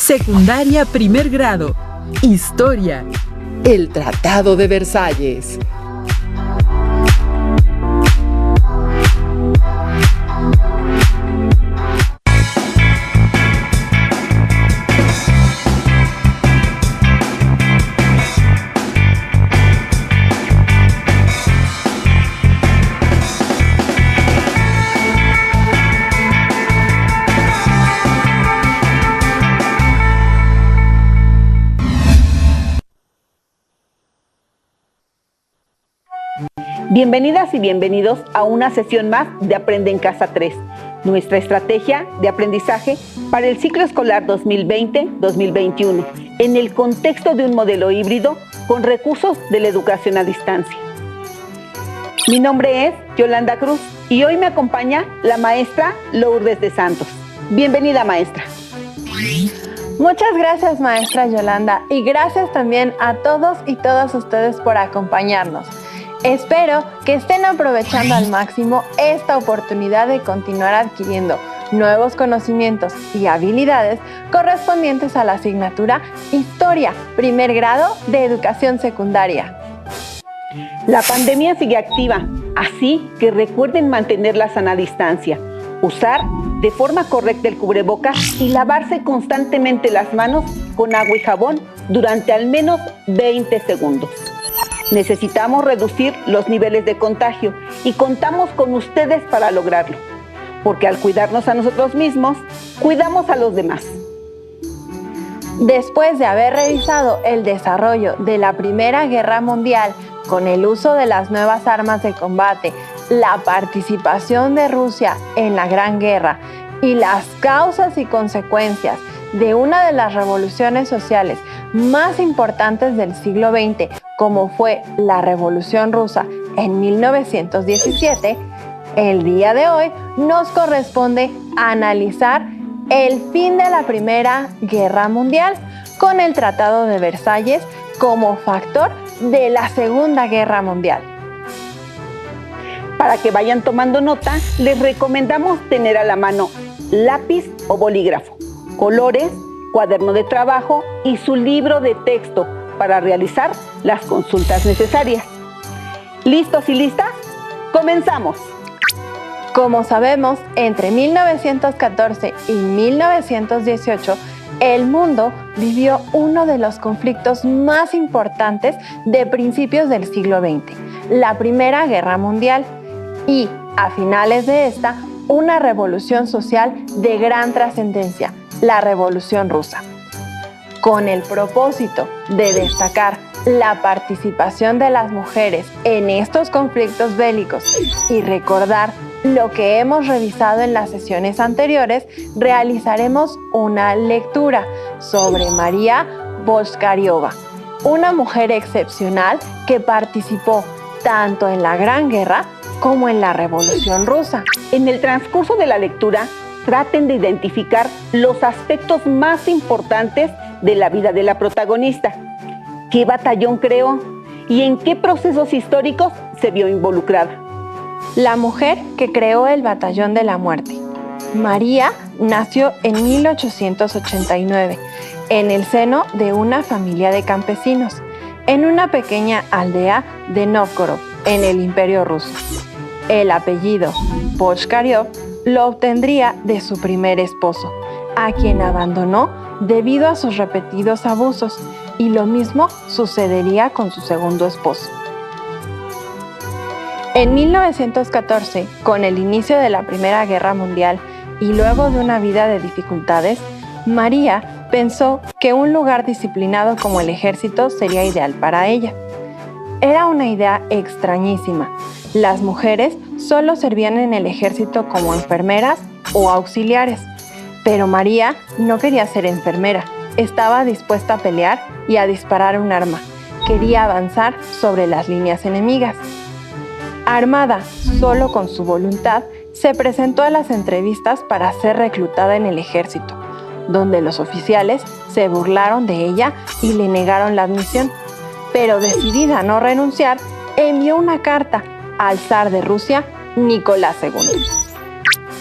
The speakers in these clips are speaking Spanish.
Secundaria primer grado. Historia. El Tratado de Versalles. Bienvenidas y bienvenidos a una sesión más de Aprende en Casa 3, nuestra estrategia de aprendizaje para el ciclo escolar 2020-2021, en el contexto de un modelo híbrido con recursos de la educación a distancia. Mi nombre es Yolanda Cruz y hoy me acompaña la maestra Lourdes de Santos. Bienvenida, maestra. Muchas gracias, maestra Yolanda, y gracias también a todos y todas ustedes por acompañarnos. Espero que estén aprovechando al máximo esta oportunidad de continuar adquiriendo nuevos conocimientos y habilidades correspondientes a la asignatura Historia, primer grado de Educación Secundaria. La pandemia sigue activa, así que recuerden mantener la sana distancia, usar de forma correcta el cubrebocas y lavarse constantemente las manos con agua y jabón durante al menos 20 segundos. Necesitamos reducir los niveles de contagio y contamos con ustedes para lograrlo, porque al cuidarnos a nosotros mismos, cuidamos a los demás. Después de haber revisado el desarrollo de la Primera Guerra Mundial con el uso de las nuevas armas de combate, la participación de Rusia en la Gran Guerra y las causas y consecuencias de una de las revoluciones sociales más importantes del siglo XX, como fue la Revolución Rusa en 1917, el día de hoy nos corresponde analizar el fin de la Primera Guerra Mundial con el Tratado de Versalles como factor de la Segunda Guerra Mundial. Para que vayan tomando nota, les recomendamos tener a la mano lápiz o bolígrafo, colores, cuaderno de trabajo y su libro de texto para realizar las consultas necesarias. ¿Listos y listas? ¡Comenzamos! Como sabemos, entre 1914 y 1918, el mundo vivió uno de los conflictos más importantes de principios del siglo XX, la Primera Guerra Mundial, y, a finales de esta, una revolución social de gran trascendencia, la Revolución Rusa. Con el propósito de destacar la participación de las mujeres en estos conflictos bélicos y recordar lo que hemos revisado en las sesiones anteriores, realizaremos una lectura sobre María Boshkariova, una mujer excepcional que participó tanto en la Gran Guerra como en la Revolución Rusa. En el transcurso de la lectura, traten de identificar los aspectos más importantes de la vida de la protagonista. ¿Qué batallón creó? ¿Y en qué procesos históricos se vio involucrada? La mujer que creó el Batallón de la Muerte. María nació en 1889 en el seno de una familia de campesinos, en una pequeña aldea de Novgorod, en el Imperio Ruso. El apellido Boshkariov lo obtendría de su primer esposo, a quien abandonó debido a sus repetidos abusos, y lo mismo sucedería con su segundo esposo. En 1914, con el inicio de la Primera Guerra Mundial y luego de una vida de dificultades, María pensó que un lugar disciplinado como el ejército sería ideal para ella. Era una idea extrañísima. Las mujeres solo servían en el ejército como enfermeras o auxiliares, pero María no quería ser enfermera. Estaba dispuesta a pelear y a disparar un arma. Quería avanzar sobre las líneas enemigas. Armada solo con su voluntad, se presentó a las entrevistas para ser reclutada en el ejército, donde los oficiales se burlaron de ella y le negaron la admisión. Pero decidida a no renunciar, envió una carta al zar de Rusia, Nicolás II.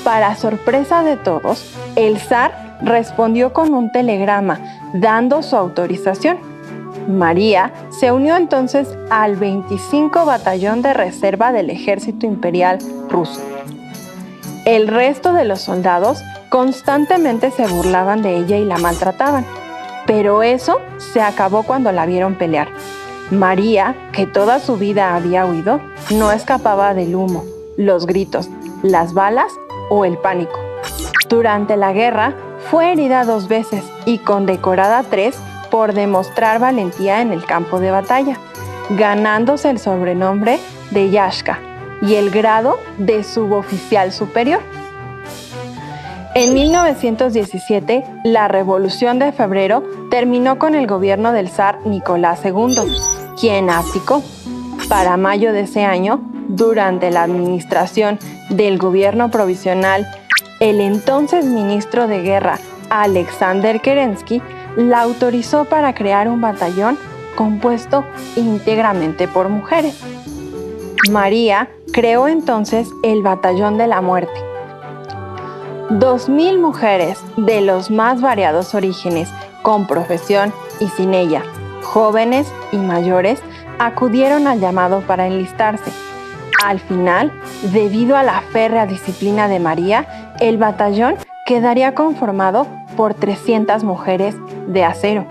Para sorpresa de todos, el zar respondió con un telegrama dando su autorización. María se unió entonces al 25 Batallón de Reserva del Ejército Imperial Ruso. El resto de los soldados constantemente se burlaban de ella y la maltrataban, pero eso se acabó cuando la vieron pelear. María, que toda su vida había huido, no escapaba del humo, los gritos, las balas o el pánico. Durante la guerra fue herida 2 veces y condecorada 3 por demostrar valentía en el campo de batalla, ganándose el sobrenombre de Yashka y el grado de suboficial superior. En 1917, la Revolución de Febrero terminó con el gobierno del zar Nicolás II, quien abdicó. Para mayo de ese año, durante la administración del gobierno provisional, el entonces ministro de Guerra, Alexander Kerensky, la autorizó para crear un batallón compuesto íntegramente por mujeres. María creó entonces el Batallón de la Muerte. 2,000 mujeres de los más variados orígenes, con profesión y sin ella, jóvenes y mayores, acudieron al llamado para enlistarse. Al final, debido a la férrea disciplina de María, el batallón quedaría conformado por 300 mujeres de acero.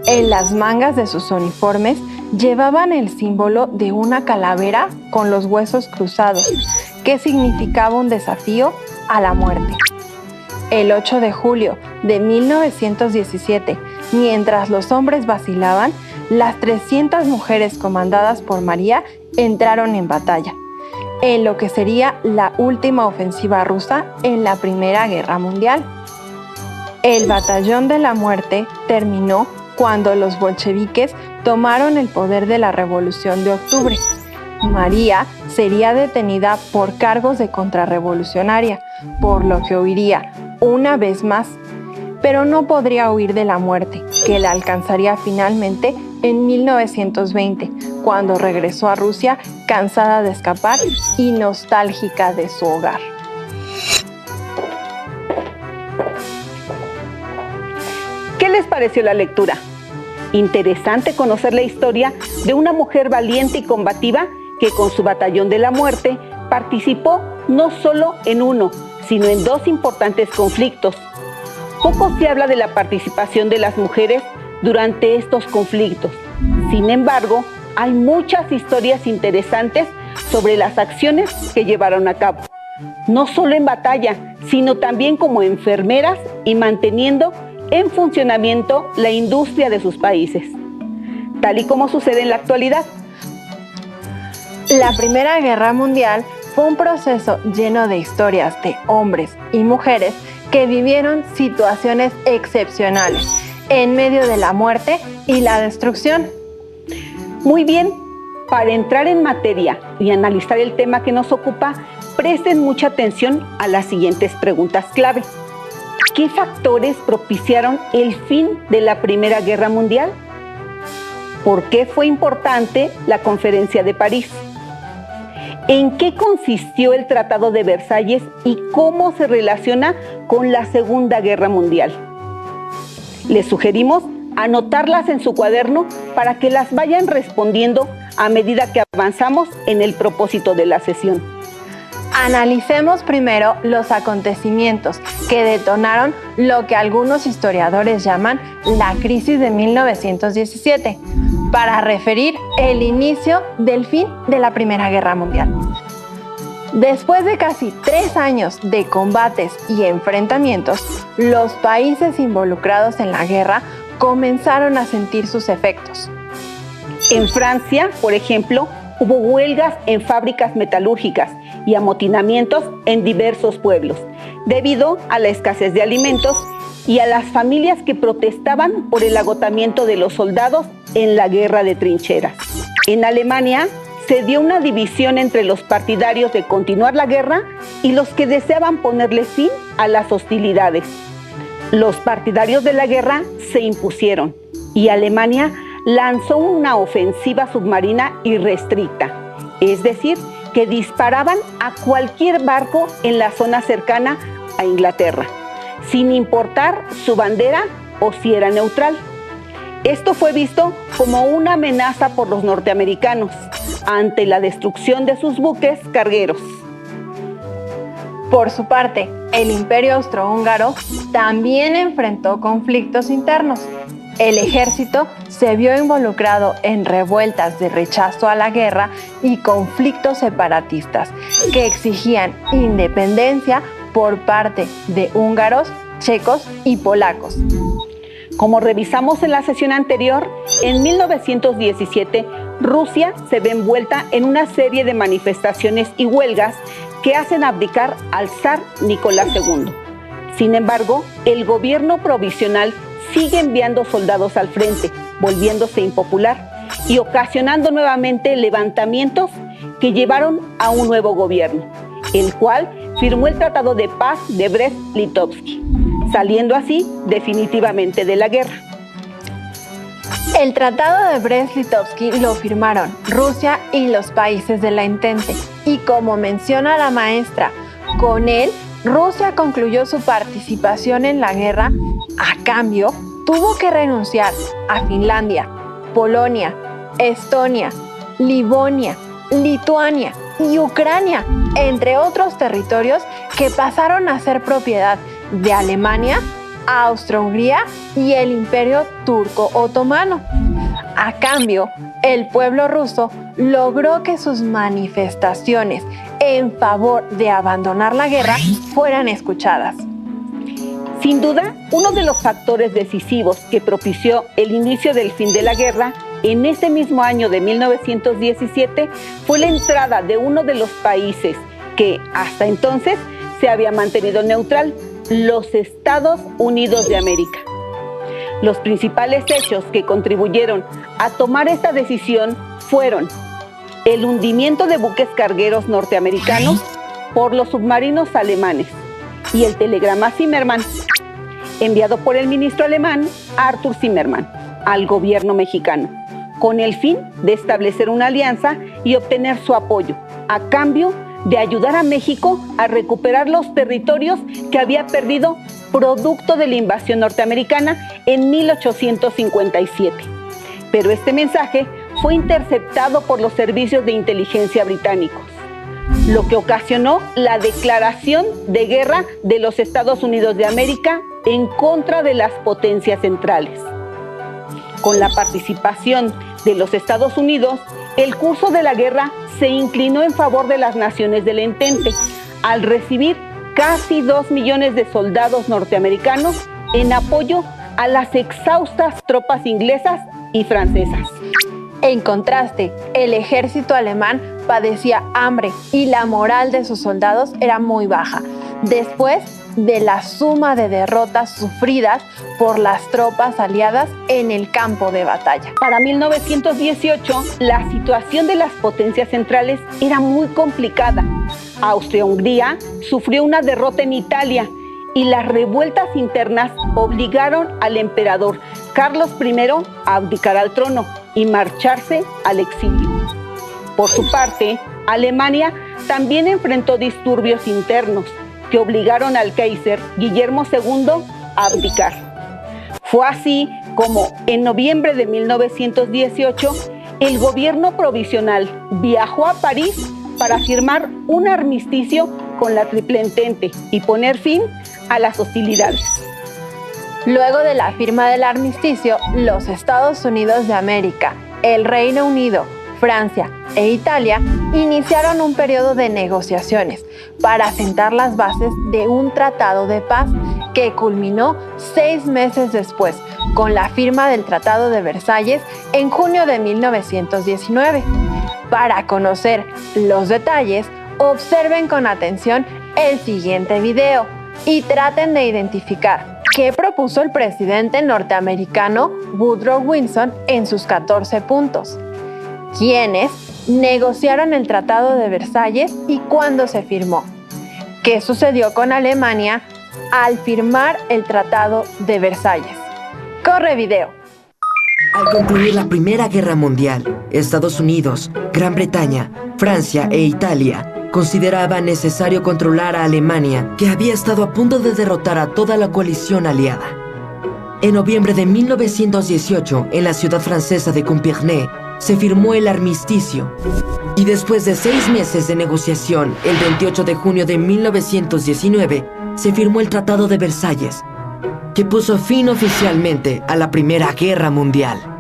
En las mangas de sus uniformes llevaban el símbolo de una calavera con los huesos cruzados, que significaba un desafío a la muerte. El 8 de julio de 1917, mientras los hombres vacilaban, las 300 mujeres comandadas por María entraron en batalla, en lo que sería la última ofensiva rusa en la Primera Guerra Mundial. El Batallón de la Muerte terminó cuando los bolcheviques tomaron el poder de la Revolución de Octubre. María sería detenida por cargos de contrarrevolucionaria, por lo que huiría una vez más, pero no podría huir de la muerte, que la alcanzaría finalmente en 1920, cuando regresó a Rusia cansada de escapar y nostálgica de su hogar. ¿Qué les pareció la lectura? Interesante conocer la historia de una mujer valiente y combativa que con su Batallón de la Muerte participó no solo en uno, sino en 2 importantes conflictos. Poco se habla de la participación de las mujeres durante estos conflictos. Sin embargo, hay muchas historias interesantes sobre las acciones que llevaron a cabo, no solo en batalla, sino también como enfermeras y manteniendo en funcionamiento la industria de sus países, tal y como sucede en la actualidad. La Primera Guerra Mundial fue un proceso lleno de historias de hombres y mujeres que vivieron situaciones excepcionales en medio de la muerte y la destrucción. Muy bien, para entrar en materia y analizar el tema que nos ocupa, presten mucha atención a las siguientes preguntas clave. ¿Qué factores propiciaron el fin de la Primera Guerra Mundial? ¿Por qué fue importante la Conferencia de París? ¿En qué consistió el Tratado de Versalles y cómo se relaciona con la Segunda Guerra Mundial? Les sugerimos anotarlas en su cuaderno para que las vayan respondiendo a medida que avanzamos en el propósito de la sesión. Analicemos primero los acontecimientos que detonaron lo que algunos historiadores llaman la crisis de 1917, para referir el inicio del fin de la Primera Guerra Mundial. Después de casi 3 años de combates y enfrentamientos, los países involucrados en la guerra comenzaron a sentir sus efectos. En Francia, por ejemplo, hubo huelgas en fábricas metalúrgicas y amotinamientos en diversos pueblos, debido a la escasez de alimentos y a las familias que protestaban por el agotamiento de los soldados en la guerra de trincheras. En Alemania se dio una división entre los partidarios de continuar la guerra y los que deseaban ponerle fin a las hostilidades. Los partidarios de la guerra se impusieron y Alemania lanzó una ofensiva submarina irrestricta, es decir, que disparaban a cualquier barco en la zona cercana a Inglaterra, sin importar su bandera o si era neutral. Esto fue visto como una amenaza por los norteamericanos ante la destrucción de sus buques cargueros. Por su parte, el Imperio Austrohúngaro también enfrentó conflictos internos. El ejército se vio involucrado en revueltas de rechazo a la guerra y conflictos separatistas que exigían independencia por parte de húngaros, checos y polacos. Como revisamos en la sesión anterior, en 1917 Rusia se ve envuelta en una serie de manifestaciones y huelgas que hacen abdicar al zar Nicolás II. Sin embargo, el gobierno provisional sigue enviando soldados al frente, volviéndose impopular y ocasionando nuevamente levantamientos que llevaron a un nuevo gobierno, el cual firmó el Tratado de Paz de Brest-Litovsk, saliendo así definitivamente de la guerra. El Tratado de Brest-Litovsk lo firmaron Rusia y los países de la Entente. Y como menciona la maestra, con él Rusia concluyó su participación en la guerra. A cambio, tuvo que renunciar a Finlandia, Polonia, Estonia, Livonia, Lituania y Ucrania, entre otros territorios que pasaron a ser propiedad de Alemania, Austria-Hungría y el Imperio Turco Otomano. A cambio, el pueblo ruso logró que sus manifestaciones en favor de abandonar la guerra fueran escuchadas. Sin duda, uno de los factores decisivos que propició el inicio del fin de la guerra en ese mismo año de 1917 fue la entrada de uno de los países que hasta entonces se había mantenido neutral, los Estados Unidos de América. Los principales hechos que contribuyeron a tomar esta decisión fueron el hundimiento de buques cargueros norteamericanos por los submarinos alemanes y el telegrama Zimmermann, enviado por el ministro alemán Arthur Zimmermann al gobierno mexicano, con el fin de establecer una alianza y obtener su apoyo, a cambio de ayudar a México a recuperar los territorios que había perdido producto de la invasión norteamericana en 1857. Pero este mensaje fue interceptado por los servicios de inteligencia británicos, lo que ocasionó la declaración de guerra de los Estados Unidos de América en contra de las potencias centrales. Con la participación de los Estados Unidos, el curso de la guerra se inclinó en favor de las naciones del Entente, al recibir casi 2 millones de soldados norteamericanos en apoyo a las exhaustas tropas inglesas y francesas. En contraste, el ejército alemán padecía hambre y la moral de sus soldados era muy baja, después de la suma de derrotas sufridas por las tropas aliadas en el campo de batalla. Para 1918, la situación de las potencias centrales era muy complicada. Austria-Hungría sufrió una derrota en Italia y las revueltas internas obligaron al emperador Carlos I a abdicar al trono y marcharse al exilio. Por su parte, Alemania también enfrentó disturbios internos que obligaron al Kaiser Guillermo II a abdicar. Fue así como en noviembre de 1918 el gobierno provisional viajó a París para firmar un armisticio con la Triple Entente y poner fin a las hostilidades. Luego de la firma del armisticio, los Estados Unidos de América, el Reino Unido, Francia e Italia iniciaron un periodo de negociaciones para sentar las bases de un tratado de paz que culminó 6 meses después con la firma del Tratado de Versalles en junio de 1919. Para conocer los detalles, observen con atención el siguiente video y traten de identificar qué propuso el presidente norteamericano Woodrow Wilson en sus 14 puntos. ¿Quiénes negociaron el Tratado de Versalles y cuándo se firmó? ¿Qué sucedió con Alemania al firmar el Tratado de Versalles? ¡Corre video! Al concluir la Primera Guerra Mundial, Estados Unidos, Gran Bretaña, Francia e Italia consideraba necesario controlar a Alemania, que había estado a punto de derrotar a toda la coalición aliada. En noviembre de 1918, en la ciudad francesa de Compiègne, se firmó el armisticio. Y después de 6 meses de negociación, el 28 de junio de 1919, se firmó el Tratado de Versalles, que puso fin oficialmente a la Primera Guerra Mundial.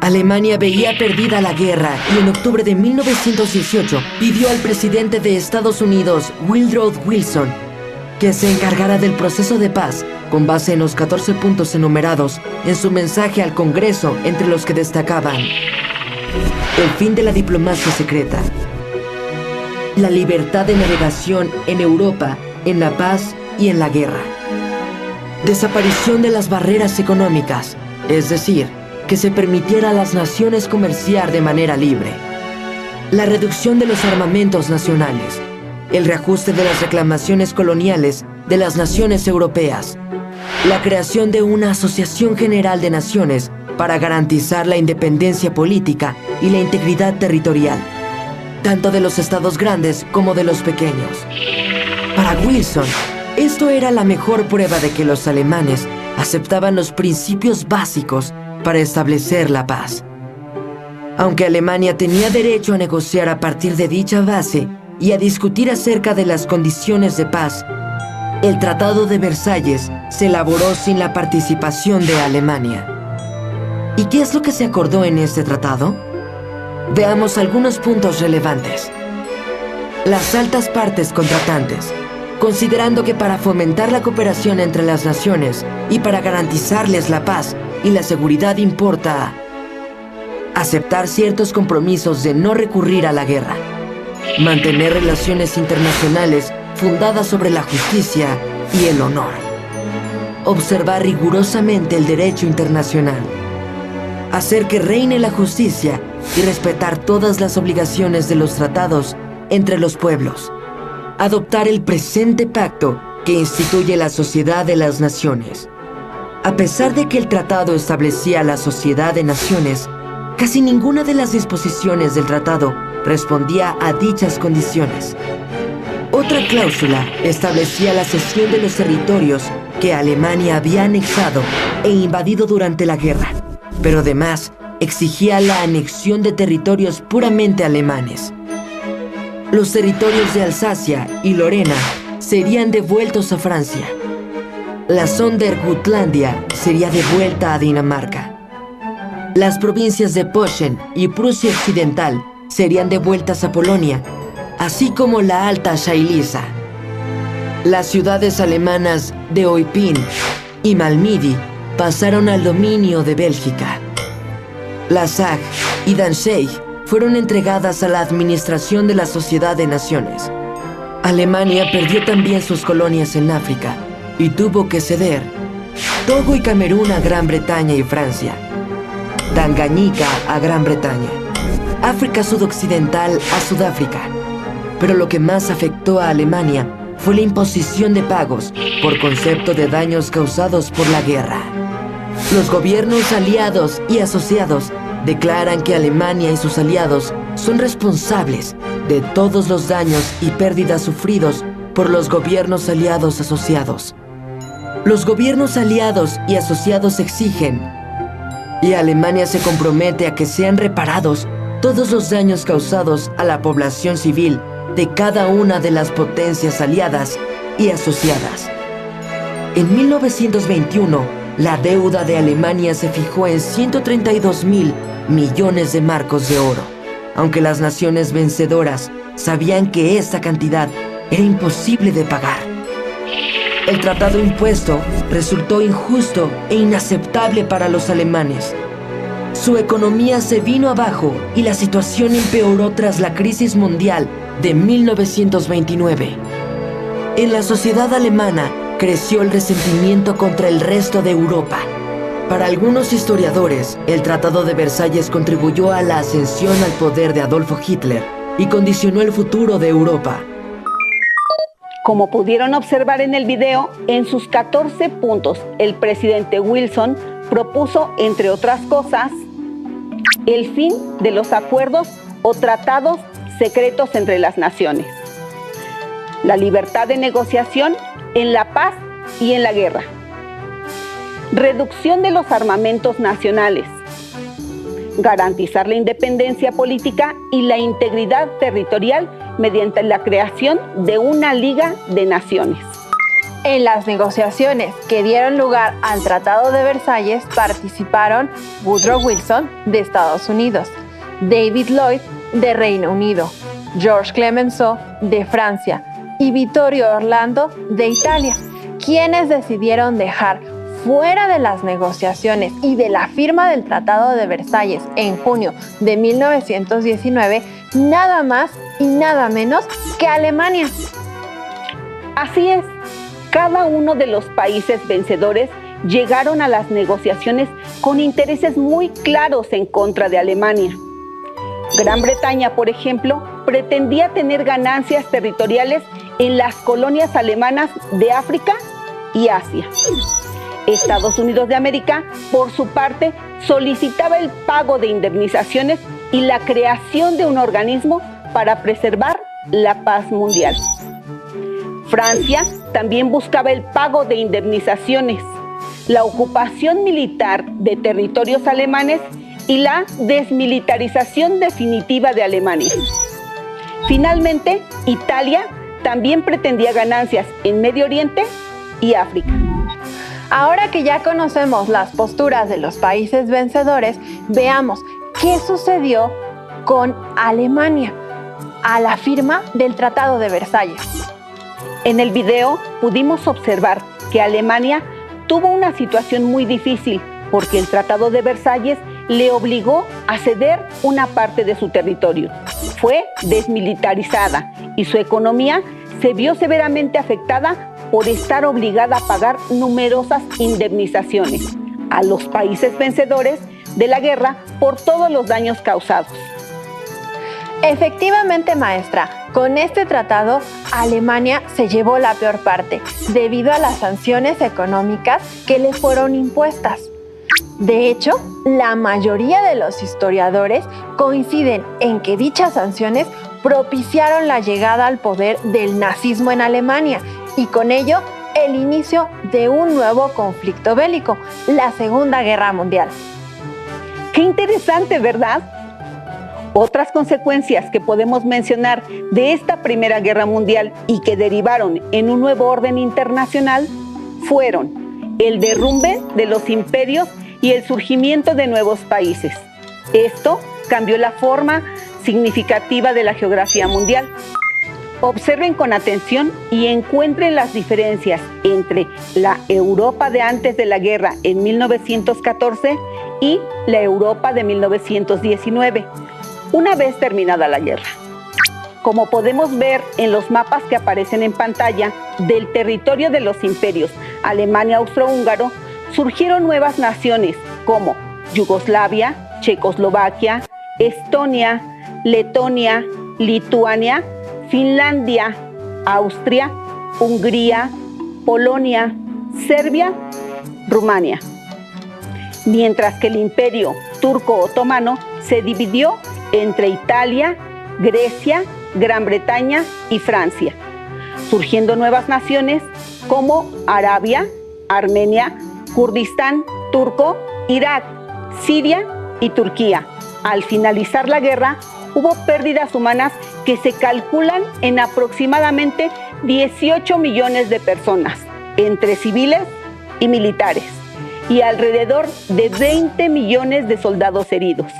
Alemania veía perdida la guerra y en octubre de 1918 pidió al presidente de Estados Unidos, Woodrow Wilson, que se encargara del proceso de paz con base en los 14 puntos enumerados en su mensaje al Congreso, entre los que destacaban el fin de la diplomacia secreta, la libertad de navegación en Europa, en la paz y en la guerra, desaparición de las barreras económicas, es decir, que se permitiera a las naciones comerciar de manera libre, la reducción de los armamentos nacionales, el reajuste de las reclamaciones coloniales de las naciones europeas, la creación de una Asociación General de Naciones para garantizar la independencia política y la integridad territorial, tanto de los estados grandes como de los pequeños. Para Wilson, esto era la mejor prueba de que los alemanes aceptaban los principios básicos para establecer la paz. Aunque Alemania tenía derecho a negociar a partir de dicha base y a discutir acerca de las condiciones de paz, el Tratado de Versalles se elaboró sin la participación de Alemania. ¿Y qué es lo que se acordó en este tratado? Veamos algunos puntos relevantes. Las altas partes contratantes, considerando que para fomentar la cooperación entre las naciones y para garantizarles la paz y la seguridad importa aceptar ciertos compromisos de no recurrir a la guerra, mantener relaciones internacionales fundadas sobre la justicia y el honor, observar rigurosamente el derecho internacional, hacer que reine la justicia y respetar todas las obligaciones de los tratados entre los pueblos, adoptar el presente pacto que instituye la Sociedad de las Naciones. A pesar de que el tratado establecía la Sociedad de Naciones, casi ninguna de las disposiciones del tratado respondía a dichas condiciones. Otra cláusula establecía la cesión de los territorios que Alemania había anexado e invadido durante la guerra, pero además exigía la anexión de territorios puramente alemanes. Los territorios de Alsacia y Lorena serían devueltos a Francia. La Sondergutlandia sería devuelta a Dinamarca. Las provincias de Posen y Prusia Occidental serían devueltas a Polonia, así como la Alta Shailisa. Las ciudades alemanas de Eupen y Malmedy pasaron al dominio de Bélgica. La Saag y Danzig fueron entregadas a la administración de la Sociedad de Naciones. Alemania perdió también sus colonias en África y tuvo que ceder Togo y Camerún a Gran Bretaña y Francia, Tanganica a Gran Bretaña, África Sudoccidental a Sudáfrica. Pero lo que más afectó a Alemania fue la imposición de pagos por concepto de daños causados por la guerra. Los gobiernos aliados y asociados declaran que Alemania y sus aliados son responsables de todos los daños y pérdidas sufridos por los gobiernos aliados asociados. Los gobiernos aliados y asociados exigen, y Alemania se compromete a que sean reparados todos los daños causados a la población civil de cada una de las potencias aliadas y asociadas. En 1921, la deuda de Alemania se fijó en 132.000 millones de marcos de oro, aunque las naciones vencedoras sabían que esta cantidad era imposible de pagar. El tratado impuesto resultó injusto e inaceptable para los alemanes. Su economía se vino abajo y la situación empeoró tras la crisis mundial de 1929. En la sociedad alemana creció el resentimiento contra el resto de Europa. Para algunos historiadores, el Tratado de Versalles contribuyó a la ascensión al poder de Adolfo Hitler y condicionó el futuro de Europa. Como pudieron observar en el video, en sus 14 puntos, el presidente Wilson propuso, entre otras cosas, el fin de los acuerdos o tratados secretos entre las naciones, la libertad de negociación en la paz y en la guerra, reducción de los armamentos nacionales, garantizar la independencia política y la integridad territorial mediante la creación de una Liga de Naciones. En las negociaciones que dieron lugar al Tratado de Versalles participaron Woodrow Wilson, de Estados Unidos, David Lloyd, de Reino Unido, Georges Clemenceau, de Francia, y Vittorio Orlando, de Italia, quienes decidieron dejar fuera de las negociaciones y de la firma del Tratado de Versalles en junio de 1919 nada más y nada menos que Alemania. Así es, cada uno de los países vencedores llegaron a las negociaciones con intereses muy claros en contra de Alemania. Gran Bretaña, por ejemplo, pretendía tener ganancias territoriales en las colonias alemanas de África y Asia. Estados Unidos de América, por su parte, solicitaba el pago de indemnizaciones y la creación de un organismo para preservar la paz mundial. Francia también buscaba el pago de indemnizaciones, la ocupación militar de territorios alemanes y la desmilitarización definitiva de Alemania. Finalmente, Italia también pretendía ganancias en Medio Oriente y África. Ahora que ya conocemos las posturas de los países vencedores, veamos qué sucedió con Alemania a la firma del Tratado de Versalles. En el video pudimos observar que Alemania tuvo una situación muy difícil porque el Tratado de Versalles le obligó a ceder una parte de su territorio. Fue desmilitarizada y su economía se vio severamente afectada por estar obligada a pagar numerosas indemnizaciones a los países vencedores de la guerra por todos los daños causados. Efectivamente, maestra, con este tratado, Alemania se llevó la peor parte, debido a las sanciones económicas que le fueron impuestas. De hecho, la mayoría de los historiadores coinciden en que dichas sanciones propiciaron la llegada al poder del nazismo en Alemania y con ello el inicio de un nuevo conflicto bélico, la Segunda Guerra Mundial. ¡Qué interesante!, ¿verdad? Otras consecuencias que podemos mencionar de esta Primera Guerra Mundial y que derivaron en un nuevo orden internacional fueron el derrumbe de los imperios y el surgimiento de nuevos países. Esto cambió la forma significativa de la geografía mundial. Observen con atención y encuentren las diferencias entre la Europa de antes de la guerra en 1914 y la Europa de 1919, una vez terminada la guerra. Como podemos ver en los mapas que aparecen en pantalla, del territorio de los imperios Alemania-Austrohúngaro surgieron nuevas naciones como Yugoslavia, Checoslovaquia, Estonia, Letonia, Lituania, Finlandia, Austria, Hungría, Polonia, Serbia, Rumania. Mientras que el imperio turco-otomano se dividió entre Italia, Grecia, Gran Bretaña y Francia, surgiendo nuevas naciones como Arabia, Armenia, Kurdistán turco, Irak, Siria y Turquía. Al finalizar la guerra, hubo pérdidas humanas que se calculan en aproximadamente 18 millones de personas, entre civiles y militares, y alrededor de 20 millones de soldados heridos.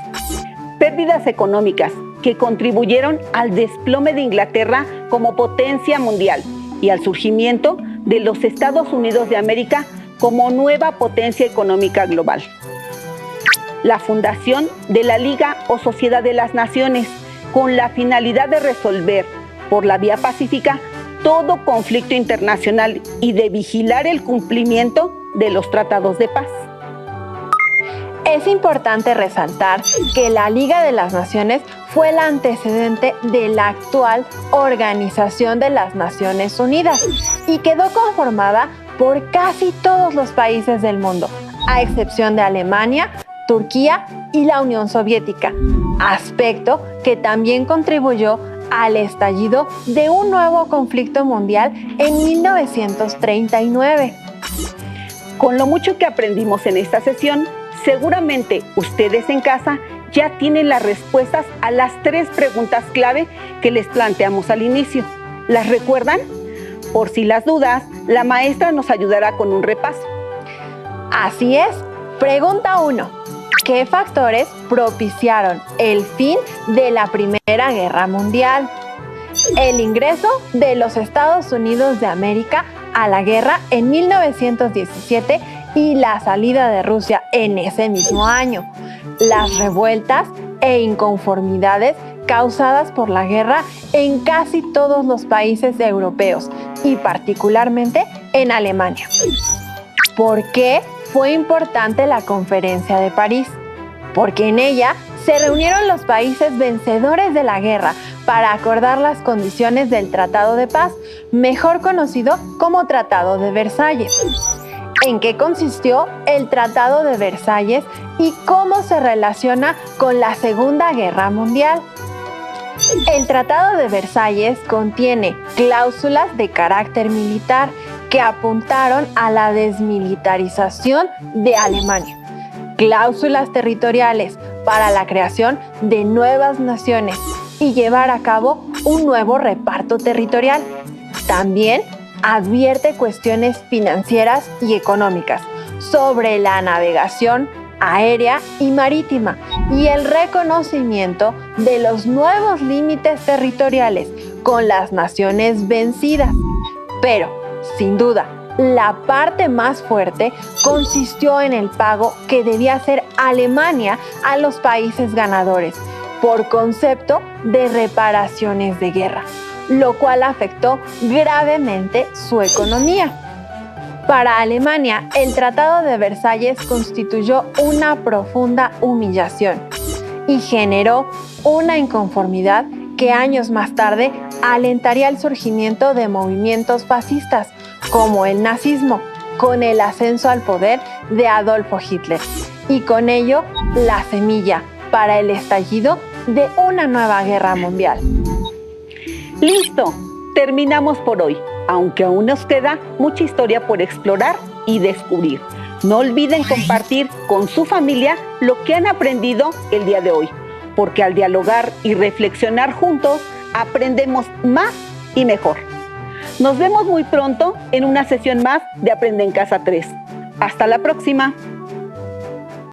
Pérdidas económicas que contribuyeron al desplome de Inglaterra como potencia mundial y al surgimiento de los Estados Unidos de América como nueva potencia económica global. La fundación de la Liga o Sociedad de las Naciones, con la finalidad de resolver por la vía pacífica todo conflicto internacional y de vigilar el cumplimiento de los tratados de paz. Es importante resaltar que la Liga de las Naciones fue el antecedente de la actual Organización de las Naciones Unidas y quedó conformada por casi todos los países del mundo, a excepción de Alemania, Turquía y la Unión Soviética, aspecto que también contribuyó al estallido de un nuevo conflicto mundial en 1939. Con lo mucho que aprendimos en esta sesión, seguramente ustedes en casa ya tienen las respuestas a las 3 preguntas clave que les planteamos al inicio. ¿Las recuerdan? Por si las dudas, la maestra nos ayudará con un repaso. Así es. Pregunta 1. ¿Qué factores propiciaron el fin de la Primera Guerra Mundial? El ingreso de los Estados Unidos de América a la guerra en 1917 y la salida de Rusia en ese mismo año. Las revueltas e inconformidades causadas por la guerra en casi todos los países europeos y particularmente en Alemania. ¿Por qué fue importante la Conferencia de París? Porque en ella se reunieron los países vencedores de la guerra para acordar las condiciones del Tratado de Paz, mejor conocido como Tratado de Versalles. ¿En qué consistió el Tratado de Versalles y cómo se relaciona con la Segunda Guerra Mundial? El Tratado de Versalles contiene cláusulas de carácter militar que apuntaron a la desmilitarización de Alemania, cláusulas territoriales para la creación de nuevas naciones y llevar a cabo un nuevo reparto territorial. También advierte cuestiones financieras y económicas sobre la navegación aérea y marítima y el reconocimiento de los nuevos límites territoriales con las naciones vencidas. Pero, sin duda, la parte más fuerte consistió en el pago que debía hacer Alemania a los países ganadores por concepto de reparaciones de guerra, lo cual afectó gravemente su economía. Para Alemania, el Tratado de Versalles constituyó una profunda humillación y generó una inconformidad que años más tarde alentaría el surgimiento de movimientos fascistas como el nazismo, con el ascenso al poder de Adolfo Hitler y con ello la semilla para el estallido de una nueva guerra mundial. ¡Listo! Terminamos por hoy, aunque aún nos queda mucha historia por explorar y descubrir. No olviden compartir con su familia lo que han aprendido el día de hoy, porque al dialogar y reflexionar juntos, aprendemos más y mejor. Nos vemos muy pronto en una sesión más de Aprende en Casa 3. Hasta la próxima.